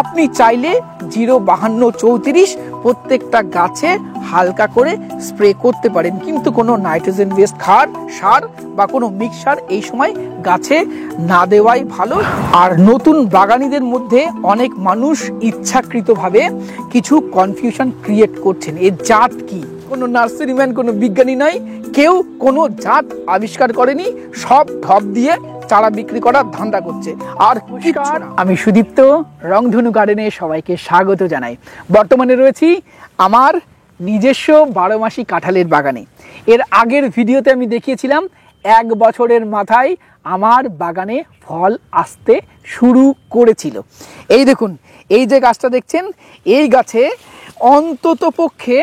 আপনি চাইলে 05234 প্রত্যেকটা গাছে হালকা করে স্প্রে করতে পারেন, কিন্তু কোনো নাইট্রোজেন বেসড সার বা কোনো মিক্সার এই সময় গাছে না দেওয়াই ভালো। আর নতুন বাগানীদের মধ্যে অনেক মানুষ ইচ্ছাকৃতভাবে কিছু কনফিউশন ক্রিয়েট করছেন, এর জাত কি। কোনো নার্সারিম্যান, কোনো বিজ্ঞানী নয়, কেউ কোনো জাত আবিষ্কার করেনি, সব ঢপ দিয়ে চারা বিক্রি করার ধান্দা করছে। আর আমি সুদীপ্ত, রংধনু গার্ডেনে সবাইকে স্বাগত জানাই। বর্তমানে রয়েছি আমার নিজস্ব 12 মাসি কাঁঠালের বাগানে। এর আগের ভিডিওতে আমি দেখিয়েছিলাম 1 বছরের মাথায় আমার বাগানে ফল আসতে শুরু করেছিল। এই দেখুন, এই যে গাছটা দেখছেন, এই গাছে অন্তত পক্ষে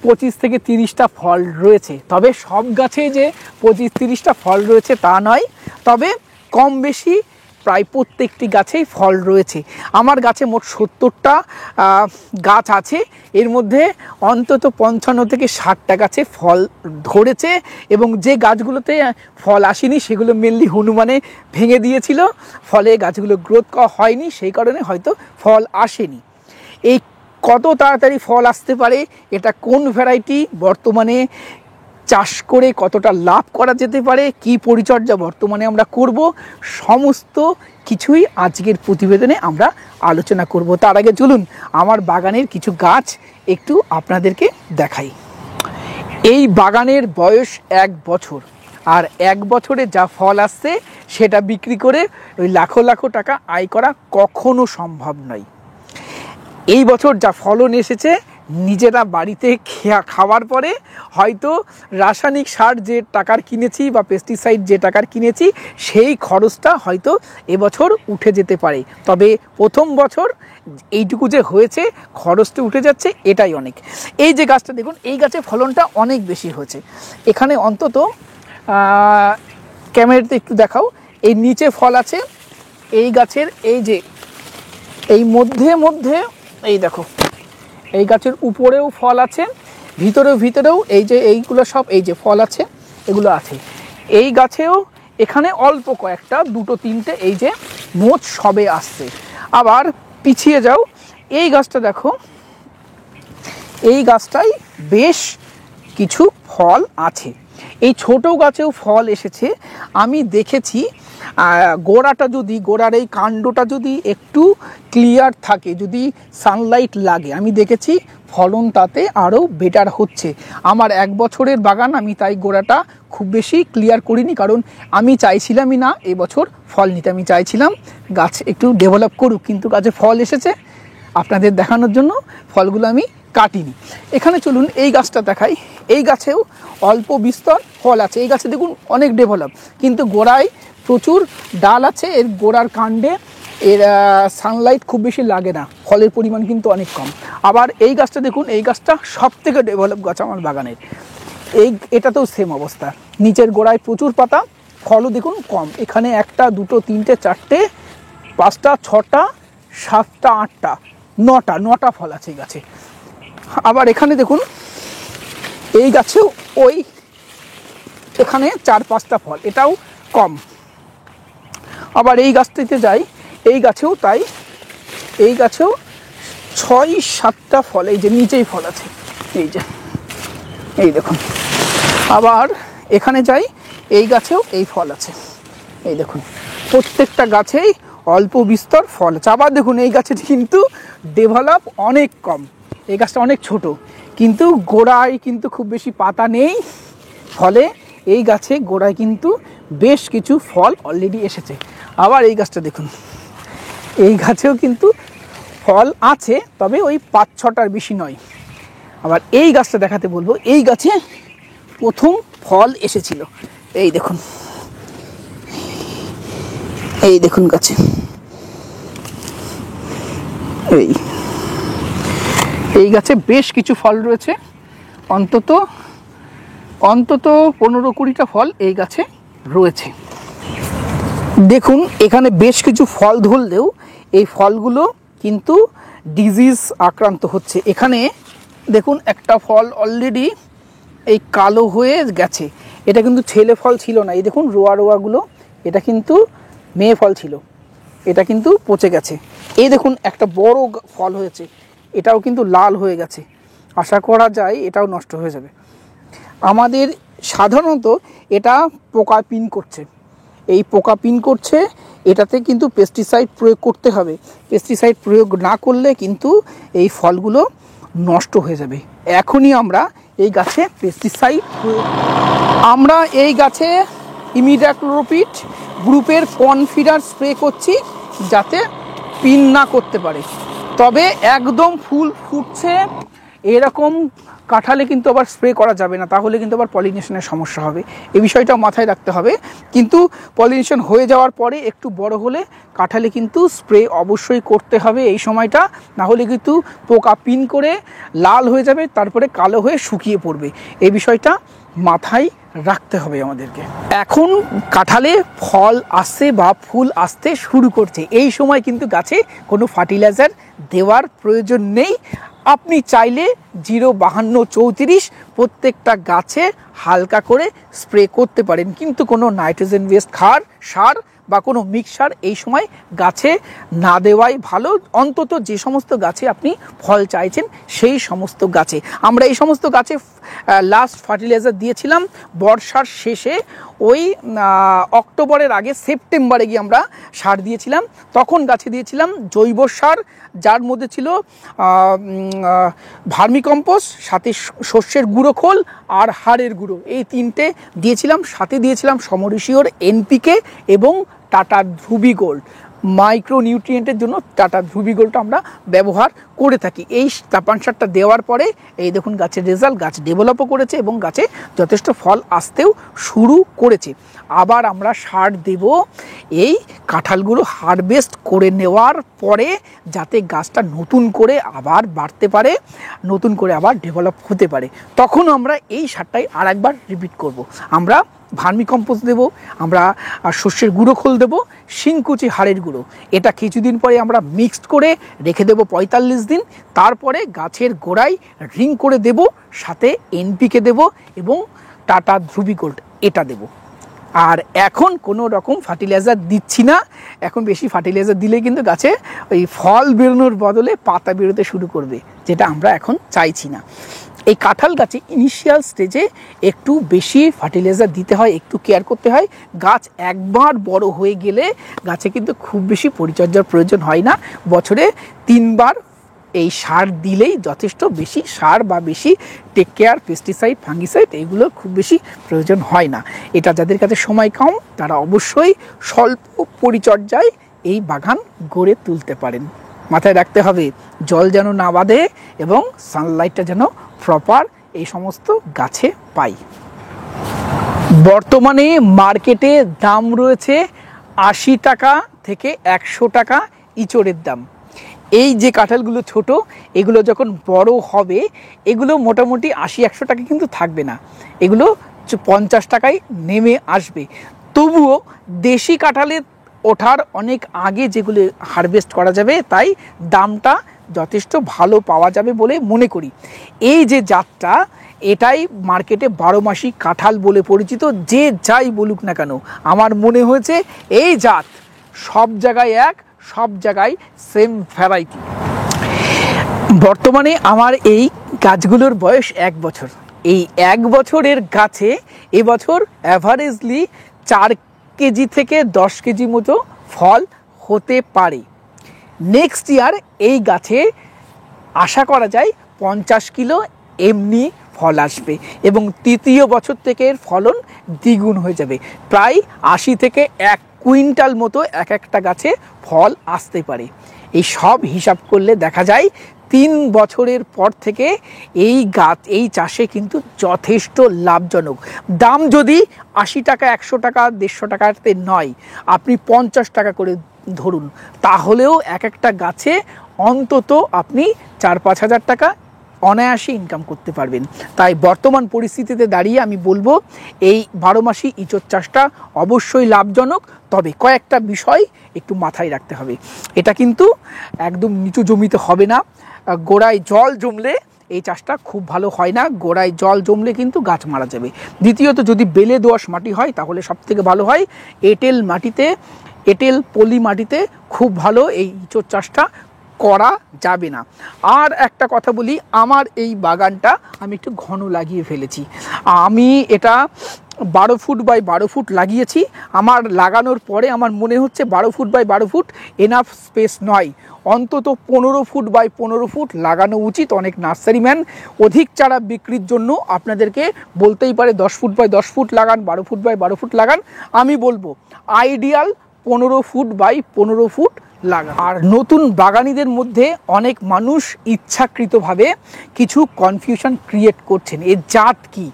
25 থেকে 30টা ফল রয়েছে। তবে সব গাছে যে 25-30টা ফল রয়েছে তা নয়, তবে কম বেশি প্রায় প্রত্যেকটি গাছেই ফল রয়েছে। আমার গাছে মোট 70টা গাছ আছে, এর মধ্যে অন্তত 55 থেকে 60টা গাছে ফল ধরেছে, এবং যে গাছগুলোতে ফল আসেনি সেগুলো মেনলি হনুমানে ভেঙে দিয়েছিল, ফলে গাছগুলো গ্রোথ হয়নি, সেই কারণে হয়তো ফল আসেনি। এই কত তাড়াতাড়ি ফল আসতে পারে, এটা কোন ভ্যারাইটি, বর্তমানে চাষ করে কতটা লাভ করা যেতে পারে, কি পরিচর্যা বর্তমানে আমরা করব, সমস্ত কিছুই আজকের প্রতিবেদনে আমরা আলোচনা করব। তার আগে চলুন আমার বাগানের কিছু গাছ একটু আপনাদেরকে দেখাই। এই বাগানের বয়স 1 বছর, আর 1 বছরে যা ফল আসছে সেটা বিক্রি করে ওই লাখো লাখো টাকা আয় করা কখনো সম্ভব নয়। এই বছর যা ফলন এসেছে, নিজেরা বাড়িতে খাওয়ার পরে হয়তো রাসায়নিক সার যে টাকার কিনেছি বা পেস্টিসাইড যে টাকার কিনেছি সেই খরচটা হয়তো এবছর উঠে যেতে পারে। তবে প্রথম বছর এইটুকু যে হয়েছে, খরচটা উঠে যাচ্ছে, এটাই অনেক। এই যে গাছটা দেখুন, এই গাছে ফলনটা অনেক বেশি হয়েছে। এখানে অন্তত ক্যামেরাতে একটু দেখাও, এই নিচে ফল আছে এই গাছের, এই যে এই মধ্যে এই দেখো, এই গাছের উপরেও ফল আছে, ভিতরেও এই যে এইগুলো সব এই যে ফল আছে, এগুলো আছে। এই গাছেও এখানে অল্প কয়েকটা, 2-3টে, এই যে মোট সবে আসছে। আবার পিছিয়ে যাও, এই গাছটা দেখো, এই গাছটাই বেশ কিছু ফল আছে। এই ছোট গাছেও ফল এসেছে। আমি দেখেছি গোড়ার এই কাণ্ডটা যদি একটু ক্লিয়ার থাকে, যদি সানলাইট লাগে, আমি দেখেছি ফলন তাতে আরও বেটার হচ্ছে। আমার 1 বছরের বাগান, আমি তাই গোড়াটা খুব বেশি ক্লিয়ার করিনি, কারণ আমি চাইছিলামই না এবছর ফল নিতে। আমি চাইছিলাম গাছ একটু ডেভেলপ করুক, কিন্তু গাছে ফল এসেছে। আপনাদের দেখানোর জন্য ফলগুলো আমি কাটিনি। এখানে চলুন এই গাছটা দেখাই। এই গাছেও অল্প বিস্তর ফল আছে। এই গাছে দেখুন অনেক ডেভেলপ, কিন্তু গোড়ায় প্রচুর ডাল আছে, এর গোড়ার কাণ্ডে এর সানলাইট খুব বেশি লাগে না, ফলের পরিমাণ কিন্তু অনেক কম। আবার এই গাছটা দেখুন, এই গাছটা সব থেকে ডেভেলপ গাছ আমার বাগানের। এটাতেও সেম অবস্থা, নিচের গোড়ায় প্রচুর পাতা, ফলও দেখুন কম। এখানে 1টা 2টো 3টে 4টে 5টা 6টা 7টা 8টা 9টা ফল আছে এই গাছে। আবার এখানে দেখুন, এই গাছেও ওই এখানে 4-5টা ফল, এটাও কম। আবার এই গাছটিতে যাই, এই গাছেও তাই, এই গাছেও 6-7টা ফল, এই যে নিচেই ফল আছে, এই যে এই দেখুন। আবার এখানে যাই, এই গাছেও এই ফল আছে, এই দেখুন। প্রত্যেকটা গাছেই অল্প বিস্তর ফল আছে। আবার দেখুন এই গাছের কিন্তু ডেভেলপ অনেক কম, এই গাছটা অনেক ছোট, কিন্তু গোড়ায় কিন্তু খুব বেশি পাতা নেই, ফলে এই গাছে গোড়ায় কিন্তু বেশ কিছু ফল অলরেডি এসেছে। আবার এই গাছটা দেখুন, এই গাছেও কিন্তু ফল আছে, তবে ওই 5-6টার বেশি নয়। আবার এই গাছটা দেখাতে বলবো, এই গাছে প্রথম ফল এসেছিল, এই দেখুন, এই দেখুন গাছে এই গাছে বেশ কিছু ফল রয়েছে, অন্তত 15-20টা ফল এই গাছে রয়েছে। দেখুন এখানে বেশ কিছু ফল ধরলেও এই ফলগুলো কিন্তু ডিজিজ আক্রান্ত হচ্ছে। এখানে দেখুন একটা ফল অলরেডি এই কালো হয়ে গেছে, এটা কিন্তু ছেলে ফল ছিল না। এই দেখুন রোয়াগুলো, এটা কিন্তু মেয়ে ফল ছিল। এটা কিন্তু পচে গেছে। এই দেখুন একটা বড় ফল হয়েছে, এটাও কিন্তু লাল হয়ে গেছে, আশা করা যায় এটাও নষ্ট হয়ে যাবে। আমাদের সাধারণত এটা পোকা পিন করছে, এই পোকা পিন করছে, এটাতে কিন্তু পেস্টিসাইড প্রয়োগ করতে হবে। পেস্টিসাইড প্রয়োগ না করলে কিন্তু এই ফলগুলো নষ্ট হয়ে যাবে। এখনই আমরা এই গাছে পেস্টিসাইড আমরা এই গাছে ইমিডাক্লোপিড গ্রুপের কনফিডার স্প্রে করছি যাতে পিন না করতে পারে। তবে একদম ফুল ফুটছে এরকম কাঁঠালে কিন্তু আবার স্প্রে করা যাবে না, তাহলে কিন্তু আবার পলিনেশনের সমস্যা হবে, এই বিষয়টা মাথায় রাখতে হবে। কিন্তু পলিনেশন হয়ে যাওয়ার পরে একটু বড় হলে কাঁঠালে কিন্তু স্প্রে অবশ্যই করতে হবে এই সময়টা, না হলে কিন্তু পোকা পিন করে লাল হয়ে যাবে, তারপরে কালো হয়ে শুকিয়ে পড়বে। এই বিষয়টা মাথায় রাখতে হবে আমাদেরকে। এখন কাঁঠালে ফল আসছে বা ফুল আসতে শুরু করছে, এই সময় কিন্তু গাছে কোনো ফার্টিলাইজার দেওয়ার প্রয়োজন নেই। আপনি চাইলে 05234 প্রত্যেকটা গাছে হালকা করে স্প্রে করতে পারেন, কিন্তু কোনো নাইট্রোজেন বেসড সার বা কোনো মিক্সার এই সময় গাছে না দেওয়াই ভালো। অন্তত যে সমস্ত গাছে আপনি ফল চাইছেন সেই সমস্ত গাছে। আমরা এই সমস্ত গাছে লাস্ট ফার্টিলাইজার দিয়েছিলাম বর্ষার শেষে, ওই অক্টোবরের আগে সেপ্টেম্বরে গিয়ে আমরা সার দিয়েছিলাম। তখন গাছে দিয়েছিলাম জৈব সার, যার মধ্যে ছিল ভার্মিকম্পোস্ট, সাথে শস্যের গুঁড়ো খোল আর হাড়ের গুঁড়ো, এই তিনটে দিয়েছিলাম। সাথে দিয়েছিলাম সমরেশিওর এনপিকে এবং টাটা ধ্রুবি গোল্ড। মাইক্রো নিউট্রিয়েন্টের জন্য টাটা ধ্রুবি গোল্ডটা আমরা ব্যবহার করে থাকি। এই তাপান সারটা দেওয়ার পরে এই দেখুন গাছের রেজাল্ট, গাছ ডেভেলপও করেছে এবং গাছে যথেষ্ট ফল আসতেও শুরু করেছে। আবার আমরা সার দেব এই কাঁঠালগুলো হারভেস্ট করে নেওয়ার পরে, যাতে গাছটা নতুন করে আবার বাড়তে পারে, নতুন করে আবার ডেভেলপ হতে পারে। তখন আমরা এই সারটাই আর একবার রিপিট করব। আমরা ভার্মিকম্পোস্ট দেবো, আমরা শস্যের গুঁড়ো খোল দেবো, শিংকুচি হাড়ের গুঁড়ো। এটা কিছুদিন পরে আমরা মিক্সড করে রেখে দেবো 45 দিন। তারপরে গাছের গোড়ায় রিং করে দেব, সাথে এনপিকে দেব এবং টাটা ধ্রুবি গোল্ড এটা দেব। আর এখন কোনো রকম ফার্টিলাইজার দিচ্ছি না। এখন বেশি ফার্টিলাইজার দিলে কিন্তু গাছে ওই ফল বেরোনোর বদলে পাতা বেরোতে শুরু করবে, যেটা আমরা এখন চাইছি না। এই কাঁঠাল গাছে ইনিশিয়াল স্টেজে একটু বেশি ফার্টিলাইজার দিতে হয়, একটু কেয়ার করতে হয়। গাছ একবার বড় হয়ে গেলে গাছে কিন্তু খুব বেশি পরিচর্যার প্রয়োজন হয় না, বছরে 3 বার এই সার দিলেই যথেষ্ট। বেশি সার বা বেশি টেক কেয়ার, পেস্টিসাইড, ফাঙ্গিসাইড এগুলো খুব বেশি প্রয়োজন হয় না। এটা যাদের কাছে সময় কম তারা অবশ্যই স্বল্প পরিচর্যায় এই বাগান গড়ে তুলতে পারেন। মাথায় রাখতে হবে জল যেন না বাঁধে এবং সানলাইটটা যেন প্রপার এই সমস্ত গাছে পাই। বর্তমানে মার্কেটে দাম রয়েছে 80 টাকা থেকে 100 টাকা ইঁচড়ের দাম। এই যে কাঁঠালগুলো ছোট, এগুলো যখন বড় হবে এগুলো মোটামুটি 80-100 টাকা কিন্তু থাকবে না, এগুলো 50 টাকায় নেমে আসবে। তবুও দেশি কাঁঠালের ওঠার অনেক আগে যেগুলো হারভেস্ট করা যাবে, তাই দামটা যথেষ্ট ভালো পাওয়া যাবে বলে মনে করি। এই যে জাতটা, এটাই মার্কেটে 12 মাসি কাঁঠাল বলে পরিচিত। যে যাই বলুক না কেন, আমার মনে হয়েছে এই জাত সব জায়গায় এক, সব জায়গায় সেম ভ্যারাইটি। বর্তমানে আমার এই গাছগুলোর বয়স 1 বছর। এই 1 বছরের গাছে এবছর অ্যাভারেজলি 4 কেজি থেকে 10 কেজি মতো ফল হতে পারে। নেক্সট ইয়ার এই গাছে আশা করা যায় 50 কিলো এমনি ফল আসবে এবং তৃতীয় বছর থেকে এর ফলন দ্বিগুণ হয়ে যাবে। প্রায় 80 থেকে 1 কুইন্টাল মতো এক একটা গাছে ফল আসতে পারে। এই সব হিসাব করলে দেখা যায় 3 বছরের পর থেকে এই গাছ, এই চাষে কিন্তু যথেষ্ট লাভজনক। দাম যদি 80 টাকা, 100 টাকা, 150 টাকাতে নয়, আপনি 50 টাকা করে ধরুন, তাহলেও এক একটা গাছে অন্তত আপনি 4-5 হাজার টাকা অনায়াসে ইনকাম করতে পারবেন। তাই বর্তমান পরিস্থিতিতে দাঁড়িয়ে আমি বলবো এই 12 মাসি ইঁচড় চাষটা অবশ্যই লাভজনক, তবে কয়েকটা বিষয় একটু মাথায় রাখতে হবে। এটা কিন্তু একদম নিচু জমিতে হবে না, গোড়ায় জল জমলে এই চাষটা খুব ভালো হয় না, গোড়ায় জল জমলে কিন্তু গাছ মারা যাবে। দ্বিতীয়ত, যদি বেলে দোআঁশ মাটি হয় তাহলে সব থেকে ভালো হয়। এঁটেল মাটিতে এঁটেল পলি মাটিতে খুব ভালো এই ইঁচড় চাষটা করা যাবে না। আর একটা কথা বলি, আমার এই বাগানটা আমি একটু ঘন লাগিয়ে ফেলেছি। আমি এটা 12 ফুট বাই 12 ফুট লাগিয়েছি। আমার লাগানোর পরে আমার মনে হচ্ছে 12 foot by 12 foot enough space নয়, অন্তত 15 ফুট বাই 15 ফুট লাগানো উচিত। অনেক নার্সারিম্যান অধিক চারা বিক্রির জন্য আপনাদেরকে বলতেই পারে 10 ফুট বাই 10 ফুট লাগান, 12 ফুট বাই 12 ফুট লাগান। আমি বলবো আইডিয়াল 15 ফুট বাই 15 ফুট লাগান। আর নতুন বাগানীদের মধ্যে অনেক মানুষ ইচ্ছাকৃতভাবে কিছু কনফিউশন ক্রিয়েট করছেন, এর জাত কি?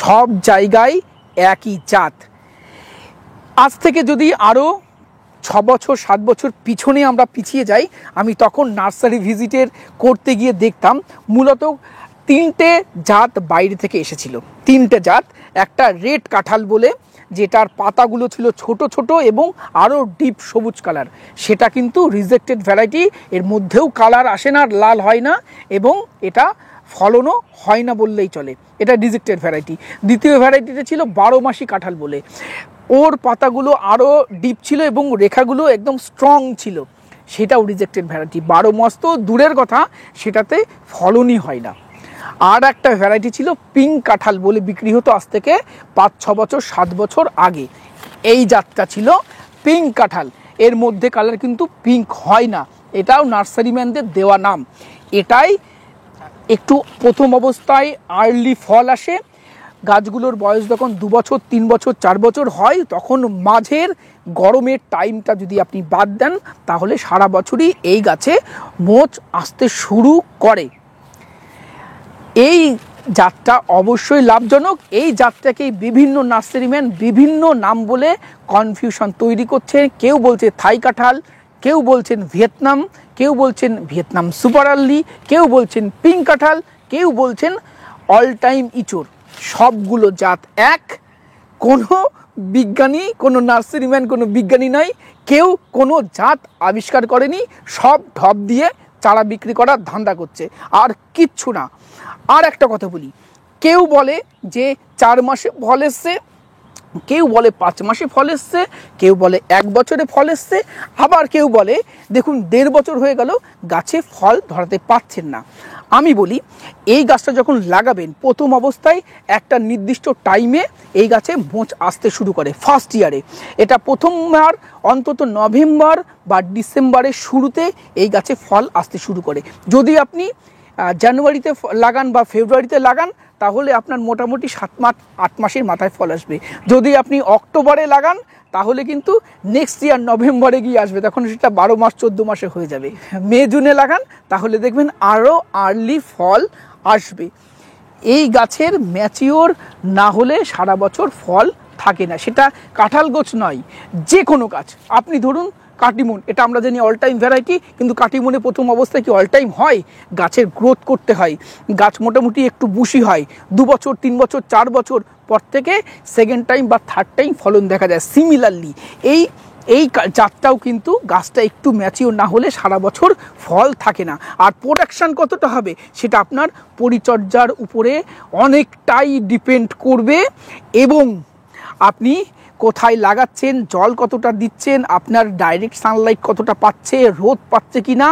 সব জায়গায় একই জাত। আজ থেকে যদি আরও 6 বছর 7 বছর পিছনে আমরা পিছিয়ে যাই, আমি তখন নার্সারি ভিজিটের করতে গিয়ে দেখতাম মূলত 3টে জাত বাইরে থেকে এসেছিল। 3টে জাত। একটা রেড কাঁঠাল বলে, যেটার পাতাগুলো ছিল ছোট ছোট এবং আরও ডিপ সবুজ কালার, সেটা কিন্তু রিজেক্টেড ভ্যারাইটি। এর মধ্যেও কালার আসে না, লাল হয় না এবং এটা ফলনও হয় না বললেই চলে, এটা রিজেক্টেড ভ্যারাইটি। দ্বিতীয় ভ্যারাইটিটা ছিল 12 মাসি কাঁঠাল বলে, ওর পাতাগুলো আরও ডিপ ছিল এবং রেখাগুলো একদম স্ট্রং ছিল, সেটাও রিজেক্টেড ভ্যারাইটি। 12 মাস তো দূরের কথা, সেটাতে ফলনই হয় না। আর একটা ভ্যারাইটি ছিল পিঙ্ক কাঁঠাল বলে, বিক্রি হতো আজ থেকে 5-6 বছর 7 বছর আগে। এই জাতটা ছিল পিঙ্ক কাঁঠাল, এর মধ্যে কালার কিন্তু পিঙ্ক হয় না, এটাও নার্সারিম্যানদের দেওয়া নাম। এটাই একটু প্রথম অবস্থায় আর্লি ফল আসে, গাছগুলোর বয়স যখন 2 বছর 3 বছর 4 বছর হয়, তখন মাঝের গরমের টাইমটা যদি আপনি বাদ দেন, তাহলে সারা বছরই এই গাছে মোচ আসতে শুরু করে। এই জাতটা অবশ্যই লাভজনক। এই জাতটাকেই বিভিন্ন নার্সারিম্যান বিভিন্ন নাম বলে কনফিউশন তৈরি করছে। কেউ বলছে থাই কাঁঠাল, কেউ বলছেন ভিয়েতনাম, কেউ বলছেন ভিয়েতনাম সুপার আর্লি, কেউ বলছেন পিঙ্ক কাঁঠাল, কেউ বলছেন অল টাইম ইঁচড়। সবগুলো জাত এক। কোনো বিজ্ঞানী, কোনো নার্সারিম্যান, কোনো বিজ্ঞানী নয়, কেউ কোনো জাত আবিষ্কার করেনি, সব ঢপ দিয়ে চারা বিক্রি করার ধান্দা করছে, আর কিচ্ছু না। আর একটা কথা বলি, কেউ বলে যে 4 মাসে ফল এসছে, কেউ বলে 5 মাসে ফল এসছে, কেউ বলে 1 বছরে ফল এসছে, আবার কেউ বলে দেখুন 1.5 বছর হয়ে গেল গাছে ফল ধরাতে পারছেন না। আমি বলি এই গাছটা যখন লাগাবেন, প্রথম অবস্থায় একটা নির্দিষ্ট টাইমে এই গাছে মোচ আসতে শুরু করে। ফার্স্ট ইয়ারে এটা প্রথমবার অন্তত নভেম্বর বা ডিসেম্বরের শুরুতে এই গাছে ফল আসতে শুরু করে। যদি আপনি জানুয়ারিতে লাগান বা ফেব্রুয়ারিতে লাগান, তাহলে আপনার মোটামুটি 7-8 মাসের মাথায় ফল আসবে। যদি আপনি অক্টোবরে লাগান, তাহলে কিন্তু নেক্সট ইয়ার নভেম্বরে গিয়ে আসবে, তখন সেটা 12 মাস 14 মাসে হয়ে যাবে। মে জুনে লাগান, তাহলে দেখবেন আরও আর্লি ফল আসবে। এই গাছের ম্যাচিওর না হলে সারা বছর ফল থাকে না। সেটা কাঁঠাল গাছ নয়, যে কোনো গাছ। আপনি ধরুন কাটিমন, এটা আমরা জানি অল টাইম ভ্যারাইটি, কিন্তু কাটিমনে প্রথম অবস্থায় কি অল টাইম হয়? গাছের গ্রোথ করতে হয়, গাছ মোটামুটি একটু বুশি হয়, 2 বছর 3 বছর 4 বছর পর থেকে সেকেন্ড টাইম বা থার্ড টাইম ফলন দেখা যায়। সিমিলারলি এই জাতটাও কিন্তু গাছটা একটু ম্যাচিওর না হলে সারা বছর ফল থাকে না। আর প্রোডাকশান কতটা হবে সেটা আপনার পরিচর্যার উপরে অনেকটাই ডিপেন্ড করবে, এবং আপনি কোথায় লাগাচ্ছেন, জল কতটা দিচ্ছেন, আপনার ডাইরেক্ট সানলাইট কতটা পাচ্ছে, রোদ পাচ্ছে কিনা,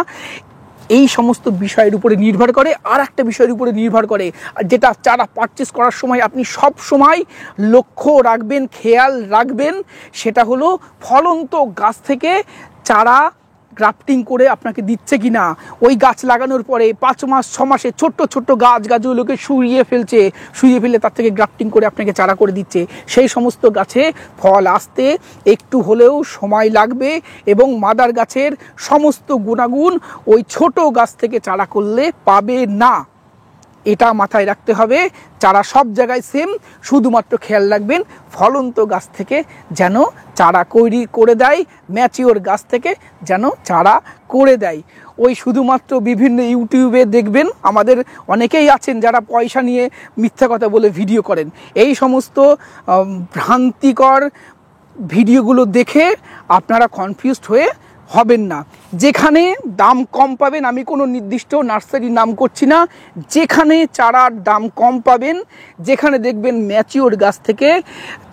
এই সমস্ত বিষয়ের উপরে নির্ভর করে। আর একটা বিষয়ের উপরে নির্ভর করে, যেটা চারা পারচেস করার সময় আপনি সব সময় লক্ষ্য রাখবেন, খেয়াল রাখবেন, সেটা হলো ফলন্ত গাছ থেকে চারা গ্রাফটিং করে আপনাকে দিচ্ছে কি না। ওই গাছ লাগানোর পরে 5 মাস 6 মাসে ছোট্ট ছোট্ট গাছগুলোকে শুইয়ে ফেলে তার থেকে গ্রাফটিং করে আপনাকে চারা করে দিচ্ছে। সেই সমস্ত গাছে ফল আসতে একটু হলেও সময় লাগবে, এবং মাদার গাছের সমস্ত গুণাগুণ ওই ছোট গাছ থেকে চারা করলে পাবে না। এটা মাথায় রাখতে হবে। চারা সব জায়গায় সেম, শুধুমাত্র খেয়াল রাখবেন ফলন্ত গাছ থেকে যেন চারা করে দেয়, ম্যাচিওর গাছ থেকে যেন চারা করে দেয়। ওই শুধুমাত্র বিভিন্ন ইউটিউবে দেখবেন, আমাদের অনেকেই আছেন যারা পয়সা নিয়ে মিথ্যা কথা বলে ভিডিও করেন। এই সমস্ত ভ্রান্তিকর ভিডিওগুলো দেখে আপনারা কনফিউজড হয়ে হবেন না। যেখানে দাম কম পাবেন, আমি কোনো নির্দিষ্ট নার্সারির নাম করছি না, যেখানে চারার দাম কম পাবেন, যেখানে দেখবেন ম্যাচিওর গাছ থেকে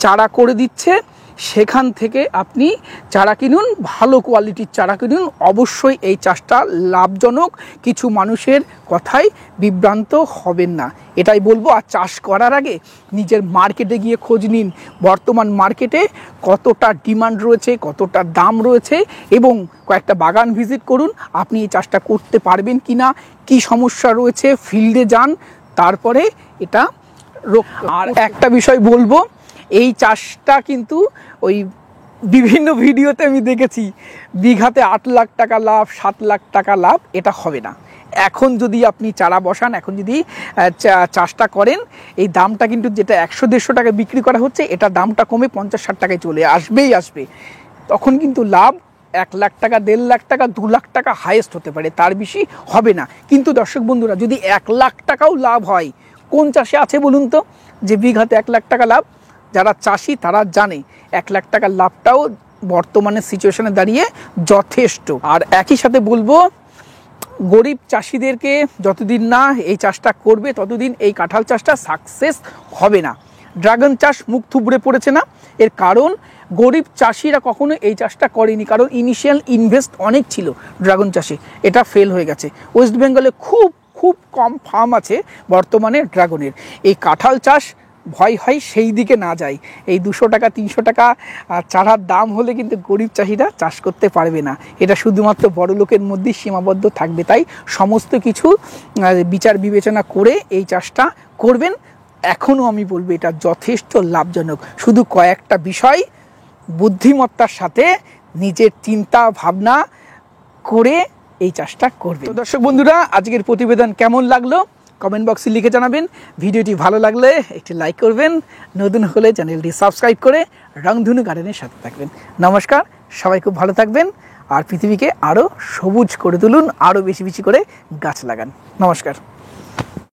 চারা করে দিচ্ছে, সেখান থেকে আপনি চারা কিনুন, ভালো কোয়ালিটির চারা কিনুন। অবশ্যই এই চাষটা লাভজনক, কিছু মানুষের কথায় বিভ্রান্ত হবেন না, এটাই বলবো। আর চাষ করার আগে নিজের মার্কেটে গিয়ে খোঁজ নিন, বর্তমান মার্কেটে কতটা ডিমান্ড রয়েছে, কতটা দাম রয়েছে, এবং কয়েকটা বাগান ভিজিট করুন, আপনি এই চাষটা করতে পারবেন কি না, কী সমস্যা রয়েছে, ফিল্ডে যান, তারপরে এটা আর একটা বিষয় বলবো, এই চাষটা কিন্তু ওই বিভিন্ন ভিডিওতে আমি দেখেছি বিঘাতে 8 লাখ টাকা লাভ, 7 লাখ টাকা লাভ, এটা হবে না। এখন যদি আপনি চারা বসান, এখন যদি চাষটা করেন, এই দামটা কিন্তু যেটা 100-150 টাকা বিক্রি করা হচ্ছে, এটা দামটা কমে 50-60 টাকায় চলে আসবে। তখন কিন্তু লাভ 1 লাখ টাকা, 1.5 লাখ টাকা, 2 লাখ টাকা হাইয়েস্ট হতে পারে, তার বেশি হবে না। কিন্তু দর্শক বন্ধুরা, যদি 1 লাখ টাকাও লাভ হয়, কোন চাষে আছে বলুন তো যে বিঘাতে 1 লাখ টাকা লাভ? যারা চাষি তারা জানে 1 লাখ টাকার লাভটাও বর্তমানে সিচুয়েশনে দাঁড়িয়ে যথেষ্ট। আর একই সাথে বলবো, গরিব চাষিদেরকে যতদিন না এই চাষটা করবে, ততদিন এই কাঁঠাল চাষটা সাকসেস হবে না। ড্রাগন চাষ মুখ থুবড়ে পড়েছে না, এর কারণ গরিব চাষিরা কখনো এই চাষটা করেনি, কারণ ইনিশিয়াল ইনভেস্ট অনেক ছিল ড্রাগন চাষে, এটা ফেল হয়ে গেছে। ওয়েস্ট বেঙ্গলে খুব কম ফার্ম আছে বর্তমানে ড্রাগনের। এই কাঁঠাল চাষ ভয় হয় সেই দিকে না যায়, এই 200 টাকা 300 টাকা চারার দাম হলে কিন্তু গরিব চাষিরা চাষ করতে পারবে না, এটা শুধুমাত্র বড় লোকের মধ্যেই সীমাবদ্ধ থাকবে। তাই সমস্ত কিছু বিচার বিবেচনা করে এই চাষটা করবেন। এখনও আমি বলবো এটা যথেষ্ট লাভজনক, শুধু কয়েকটা বিষয় বুদ্ধিমত্তার সাথে নিজের চিন্তা ভাবনা করে এই চাষটা করবে। তো দর্শক বন্ধুরা, আজকের প্রতিবেদন কেমন লাগলো কমেন্ট বক্সে লিখে জানাবেন। ভিডিওটি ভালো লাগলে একটি লাইক করবেন, নতুন হলে চ্যানেলটি সাবস্ক্রাইব করে রংধনু গার্ডেনের সাথে থাকবেন। নমস্কার, সবাই খুব ভালো থাকবেন, আর পৃথিবীকে আরও সবুজ করে তুলুন, আরও বেশি করে গাছ লাগান। নমস্কার।